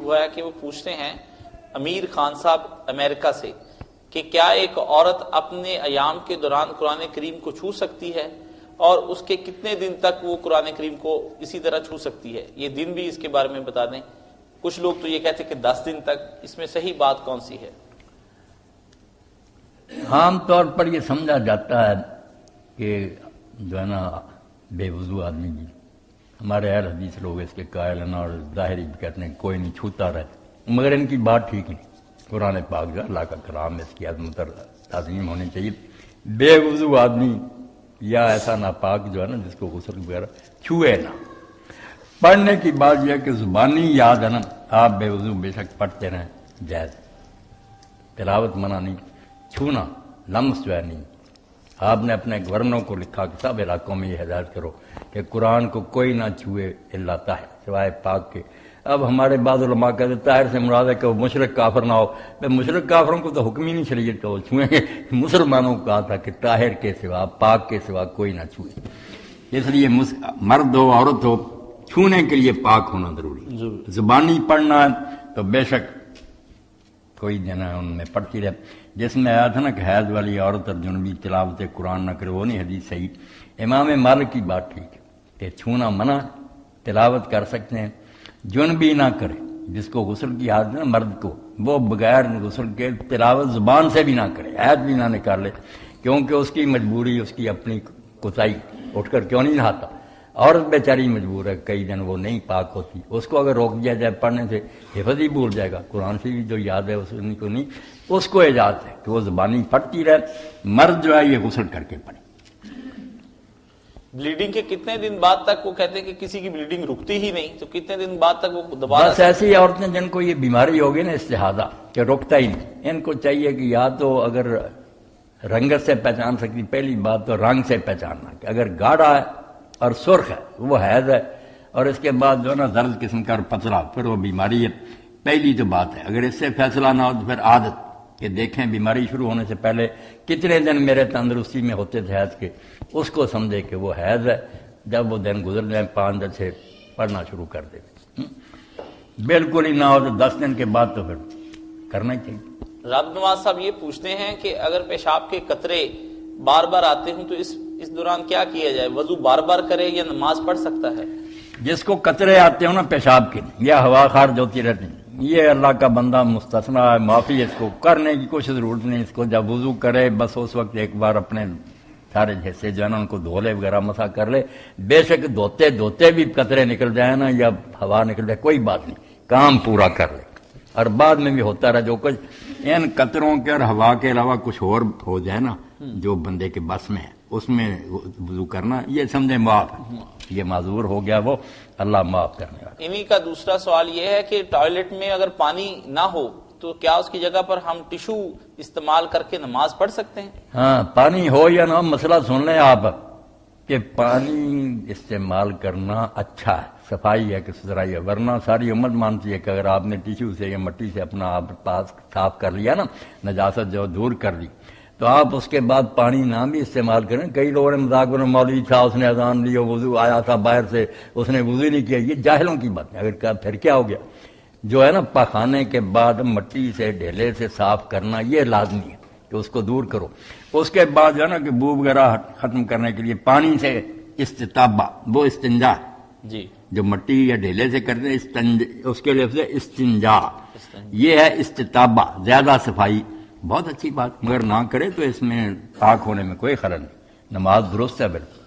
ہوا ہے کہ وہ پوچھتے ہیں امیر خان صاحب امریکہ سے کہ کیا ایک عورت اپنے ایام کے دوران قرآن کریم کو چھو سکتی ہے اور اس کے کتنے دن تک وہ قرآن کریم کو اسی طرح چھو سکتی ہے؟ یہ دن بھی اس کے بارے میں بتا دیں. کچھ لوگ تو یہ کہتے ہیں کہ 10 دن تک. اس میں صحیح بات کون سی ہے؟ عام طور پر یہ سمجھا جاتا ہے کہ جو ہے نا بے وضو آدمی بھی، ہمارے اہل حدیث لوگ اس کے قائل ہیں اور ظاہری بھی کہتے ہیں کوئی نہیں چھوتا رہے، مگر ان کی بات ٹھیک نہیں. قرآن پاک جو اللہ کا کلام ہے، اس کی عظمت اور تعظیم ہونی چاہیے. بے وضو آدمی یا ایسا ناپاک جو ہے نا جس کو غسل وغیرہ چھوئے نہ. پڑھنے کی بات یہ ہے کہ زبانی یاد ہے نا، آپ بے وضو بے شک پڑھتے رہیں جائز، تلاوت منع نہیں، چھونا لمس جو ہے نہیں. آپ نے اپنے گورنروں کو لکھا کہ سب علاقوں میں یہ ہدایت کرو کہ قرآن کو کوئی نہ چھوئے الا طاہر، سوائے پاک کے. اب ہمارے بعض علماء کہتے ہیں طاہر سے مراد ہے کہ وہ مشرک کافر نہ ہو. مشرک کافروں کو تو حکم ہی نہیں شریعت کا وہ چھوئیں گے. مسلمانوں کو کہا تھا کہ طاہر کے سوا، پاک کے سوا کوئی نہ چھوئے. اس لیے مرد ہو عورت ہو، چھونے کے لیے پاک ہونا ضروری. زبانی پڑھنا ہے تو بے شک کوئی جنا ان میں پڑھتی رہے. جس میں آیا تھا نا کہ حیض والی عورت اور جنبی تلاوت قرآن نہ کرے، وہ نہیں حدیث صحیح. امام مالک کی بات ٹھیک ہے کہ چھونا منع، تلاوت کر سکتے ہیں. جنبی نہ کرے، جس کو غسل کی عادت ہے مرد کو، وہ بغیر غسل کے تلاوت زبان سے بھی نہ کرے، عید بھی نہ نکالے، کیونکہ اس کی مجبوری، اس کی اپنی کوتاہی. اٹھ کر کیوں نہیں نہاتا؟ عورت بیچاری مجبور ہے، کئی دن وہ نہیں پاک ہوتی، اس کو اگر روک دیا جائے پڑھنے سے حفظ ہی بھول جائے گا. قرآن سے بھی جو یاد ہے اس کو نہیں، اس کو اجازت ہے کہ وہ زبانی پڑھتی رہے. مرد جو ہے یہ غسل کر کے پڑھے. بلیڈنگ کے کتنے دن بعد تک؟ وہ کہتے ہیں کہ کسی کی بلیڈنگ رکتی ہی نہیں، تو کتنے دن بعد تک وہ دوبارہ؟ بس ایسی عورتیں جن کو یہ بیماری ہوگی نا استحاضہ کہ رکتا ہی نہیں، ان کو چاہیے کہ یا تو اگر رنگت سے پہچان سکتی، پہلی بات تو رنگ سے پہچاننا کہ اگر گاڑھا ہے اور سرخ ہے وہ حیض ہے، اور اس کے بعد جو ہے نا زرد قسم کا اور پتلا، پھر وہ بیماری ہے. پہلی تو بات ہے. اگر اس سے فیصلہ نہ ہو تو پھر عادت کہ دیکھیں بیماری شروع ہونے سے پہلے کتنے دن میرے تندرستی میں ہوتے تھے حیض کے، اس کو سمجھے کہ وہ حیض ہے. جب وہ دن گزر جائیں 5 دن سے پڑھنا شروع کر دے. بالکل ہی نہ ہو تو 10 دن کے بعد تو پھر کرنا ہی چاہیے. رب نواز صاحب یہ پوچھتے ہیں کہ اگر پیشاب کے قطرے بار بار آتے ہوں تو اس دوران کیا کیا جائے؟ وضو بار بار کرے یا نماز پڑھ سکتا ہے؟ جس کو قطرے آتے ہوں نا پیشاب کے یا ہوا خارج ہوتی رہتی، یہ اللہ کا بندہ مستثنا ہے، معافی. اس کو کرنے کی کوئی ضرورت نہیں. اس کو جب وضو کرے بس اس وقت ایک بار اپنے سارے حصے جو ہے نا ان کو دھو لے وغیرہ مسا کر لے. بے شک دھوتے بھی قطرے نکل جائیں نا یا ہوا نکل جائے کوئی بات نہیں، کام پورا کر لے. اور بعد میں بھی ہوتا رہا جو کچھ ان قطروں کے اور ہوا کے علاوہ کچھ اور ہو جائے نا جو بندے کے بس میں ہے، اس میں وضو کرنا یہ سمجھے معاف ہے. یہ معذور ہو گیا وہ، اللہ معاف کرنے والا. انہی کا دوسرا سوال یہ ہے کہ ٹوائلٹ میں اگر پانی نہ ہو تو کیا اس کی جگہ پر ہم ٹیشو استعمال کر کے نماز پڑھ سکتے ہیں؟ ہاں، پانی ہو یا نہ ہو، مسئلہ سن لیں آپ کہ پانی استعمال کرنا اچھا ہے، صفائی ہے کہ ستھرائی ہے. ورنہ ساری امت مانتی ہے کہ اگر آپ نے ٹیشو سے یا مٹی سے اپنا آپ پاس صاف کر لیا نا، نجاست جو دور کر لی، تو آپ اس کے بعد پانی نہ بھی استعمال کریں. کئی لوگوں نے مذاق میں مولوی تھا، اس نے اذان لی، وضو آیا تھا باہر سے، اس نے وضو نہیں کیا. یہ جاہلوں کی بات ہے. اگر پھر کیا ہو گیا؟ جو ہے نا پخانے کے بعد مٹی سے ڈھیلے سے صاف کرنا یہ لازمی ہے کہ اس کو دور کرو. اس کے بعد جو ہے نا کہ بو وغیرہ ختم کرنے کے لیے پانی سے استطابہ، وہ استنجا جی جو مٹی یا ڈھیلے سے کرتے ہیں، اس کے لفظ استنجا، یہ ہے استطابہ، زیادہ صفائی. بہت اچھی بات، مگر نہ کرے تو اس میں پاک ہونے میں کوئی خلل نہیں. نماز درست ہے بالکل.